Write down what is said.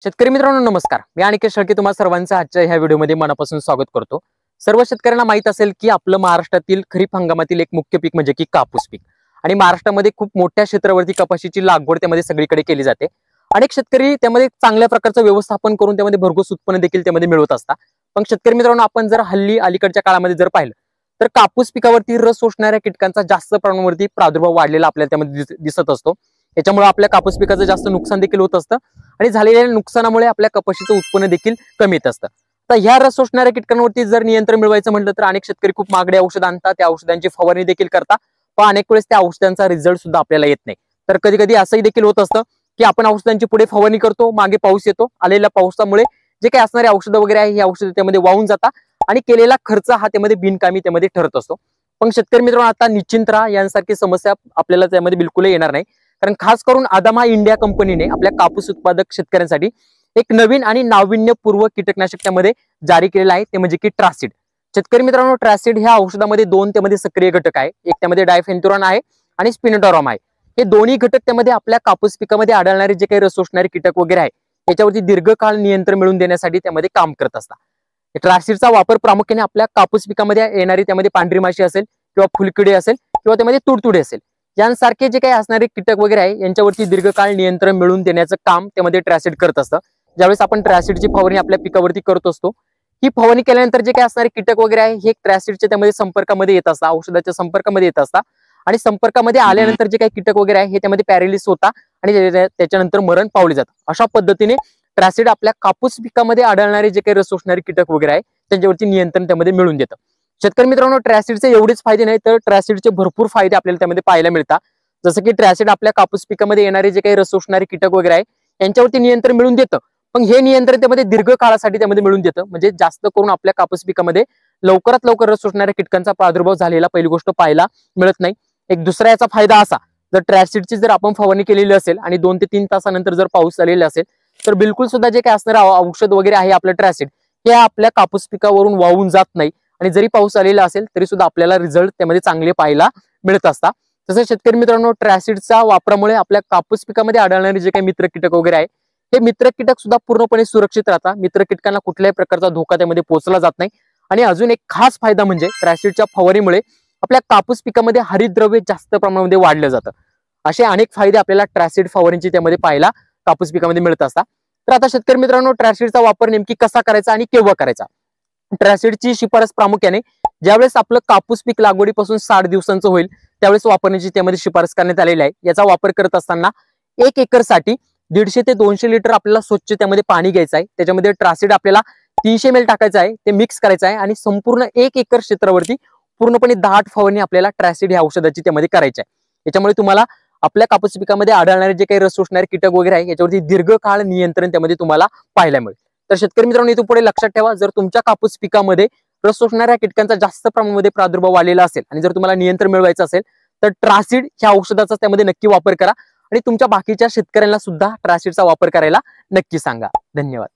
शेतकरी मित्रांनो नमस्कार. मी अनिकेत शेळके तुम्हा सर्वांचं आजच्या ह्या व्हिडिओमध्ये मनापासून स्वागत करतो. सर्व शेतकऱ्यांना माहित असेल की आपलं महाराष्ट्रातील खरीप हंगामातील एक मुख्य पीक म्हणजे की कापूस पीक आणि महाराष्ट्रामध्ये खूप मोठ्या क्षेत्रावरती कपाशीची लागवड त्यामध्ये सगळीकडे केली जाते. अनेक शेतकरी त्यामध्ये चांगल्या प्रकारचं व्यवस्थापन करून त्यामध्ये भरघोस उत्पन्न देखील त्यामध्ये मिळवत असतात. पण शेतकरी मित्रांनो आपण जर हल्ली अलीकडच्या काळामध्ये जर पाहिलं तर कापूस पिकावरती रस शोषणाऱ्या कीटकांचा जास्त प्रमाणावरती प्रादुर्भाव वाढलेला आपल्याला त्यामध्ये दिसत असतो. त्याच्यामुळे आपल्या कापूस पिकाचं जास्त नुकसान देखील होत असतं आणि झालेल्या नुकसानामुळे आपल्या कपाशीचं उत्पन्न देखील कमी येत असतं. तर ह्या रस शोषणाऱ्या कीटकांवरती जर नियंत्रण मिळवायचं म्हटलं तर अनेक शेतकरी खूप महागडे औषध आणतात, त्या औषधांची फवारणी देखील करतात, पण अनेक वेळेस त्या औषधांचा रिझल्ट सुद्धा आपल्याला येत नाही. तर कधी कधी असंही देखील होत असतं की आपण औषधांची पुढे फवारणी करतो, मागे पाऊस येतो, आलेल्या पावसामुळे जे काही असणारे औषधं वगैरे आहे ही औषधं त्यामध्ये वाहून जातात आणि केलेला खर्च हा त्यामध्ये बिनकामी त्यामध्ये ठरत असतो. पण शेतकरी मित्रांनो आता निश्चिंत राहा, यांसारखी समस्या आपल्याला त्यामध्ये बिलकुल येणार नाही. कारण खास करून आदामा इंडिया कंपनीने आपल्या कापूस उत्पादक शेतकऱ्यांसाठी एक नवीन आणि नाविन्यपूर्व कीटकनाशक त्यामध्ये जारी केलेलं आहे, ते म्हणजे की ट्रासिड. शेतकरी मित्रांनो ट्रासिड ह्या औषधामध्ये दोन त्यामध्ये सक्रिय घटक आहे, एक त्यामध्ये डायफेन्थुरान आहे आणि स्पिनोटोरॉम आहे. हे दोन्ही घटक त्यामध्ये आपल्या कापूस पिकामध्ये आढळणारे जे काही रस शोषणारे कीटक वगैरे आहे याच्यावरती दीर्घकाळ नियंत्रण मिळवून देण्यासाठी त्यामध्ये काम करत असतात. ट्रासिडचा वापर प्रामुख्याने आपल्या कापूस पिकामध्ये येणारी त्यामध्ये पांढरी माशी असेल किंवा फुलकिडे असेल किंवा त्यामध्ये तुडतुडे असेल यांसारखे जे काही असणारे कीटक वगैरे आहे यांच्यावरती दीर्घकाळ नियंत्रण मिळवून देण्याचं काम त्यामध्ये ट्रासिड करत असतं. ज्यावेळेस आपण ट्रासिडची फवारणी आपल्या पिकावरती करत असतो, ही फवारणी केल्यानंतर जे काही असणारे कीटक वगैरे आहे हे ट्रासिडच्या त्यामध्ये संपर्कामध्ये येत असतात, औषधाच्या संपर्कामध्ये येत असतात आणि संपर्कामध्ये आल्यानंतर जे काही कीटक वगैरे आहे हे त्यामध्ये पॅरालिसिस होता आणि त्याच्यानंतर मरण पावले जातं. अशा पद्धतीने ट्रासिड आपल्या कापूस पिकामध्ये आढळणारे जे काही रस शोषणारे कीटक वगैरे आहे त्यांच्यावरती नियंत्रण त्यामध्ये मिळवून देतं. शेतकरी मित्रांनो ट्रासिडचे एवढेच फायदे नाही तर ट्रासिडचे भरपूर फायदे आपल्याला त्यामध्ये पाहायला मिळतात. जसं की ट्रासिड आपल्या कापूस पिकामध्ये येणारे जे काही रस शोषणारे कीटक वगैरे आहे यांच्यावरती नियंत्रण मिळवून देतं, पण हे नियंत्रण त्यामध्ये दीर्घ काळासाठी त्यामध्ये मिळून देतं. म्हणजे जास्त करून आपल्या कापूस पिकामध्ये लवकरात लवकर रस शोषणाऱ्या कीटकांचा प्रादुर्भाव झालेला पहिली गोष्ट पाहायला मिळत नाही. एक दुसरा याचा फायदा असा, जर ट्रासिडची जर आपण फवारणी केलेली असेल आणि 2 ते 3 तासानंतर जर पाऊस आलेला असेल तर बिलकुल सुद्धा जे काही असणारं औषध वगैरे आहे आपलं ट्रासिड हे आपल्या कापूस पिकावरून वाहून जात नाही आणि जरी पाऊस आलेला असेल तरी सुद्धा आपल्याला रिझल्ट त्यामध्ये चांगले पाहायला मिळत असतात. तसंच शेतकरी मित्रांनो ट्रासिडच्या वापरामुळे आपल्या कापूस पिकामध्ये आढळणारे जे काही मित्र कीटक वगैरे आहे हे मित्र कीटक सुद्धा पूर्णपणे सुरक्षित राहतात. मित्र कीटकांना कुठल्याही प्रकारचा धोका त्यामध्ये पोहोचला जात नाही. आणि अजून एक खास फायदा म्हणजे ट्रासिडच्या फवारणीमुळे आपल्या कापूस पिकामध्ये हरितद्रव्य जास्त प्रमाणामध्ये वाढलं जातं. असे अनेक फायदे आपल्याला ट्रासिड फवारणीचे त्यामध्ये पाहायला कापूस पिकामध्ये मिळत असतात. तर आता शेतकरी मित्रांनो ट्रासिडचा वापर नेमकी कसा करायचा आणि केव्हा करायचा? ट्रासिडची शिफारस प्रामुख्याने ज्यावेळेस आपलं कापूस पीक लागवडीपासून 60 दिवसांचं होईल त्यावेळेस वापरण्याची त्यामध्ये शिफारस करण्यात आलेली आहे. याचा वापर करत असताना 1 एकरसाठी 150 ते 200 लिटर आपल्याला स्वच्छ त्यामध्ये पाणी घ्यायचं आहे. त्याच्यामध्ये ट्रासिड आपल्याला 300 ml टाकायचं आहे, ते मिक्स करायचं आहे आणि संपूर्ण 1 एकर क्षेत्रावरती पूर्णपणे 10 फवारणी आपल्याला ट्रासिड या औषधाची त्यामध्ये करायची आहे. याच्यामुळे तुम्हाला आपल्या कापूस पिकामध्ये आढळणारे जे काही रस शोषणारे कीटक वगैरे आहे याच्यावरती दीर्घकाळ नियंत्रण त्यामध्ये तुम्हाला पाहायला मिळेल. तर शेतकरी मित्रांनो इथून पुढे लक्षात ठेवा, जर तुमच्या कापूस पिकामध्ये रस शोषणाऱ्या कीटकांचा जास्त प्रमाणामध्ये प्रादुर्भाव आलेला असेल आणि जर तुम्हाला नियंत्रण मिळवायचं असेल तर ट्रासिड ह्या औषधाचा त्यामध्ये नक्की वापर करा आणि तुमच्या बाकीच्या शेतकऱ्यांना सुद्धा ट्रासिडचा वापर करायला नक्की सांगा. धन्यवाद.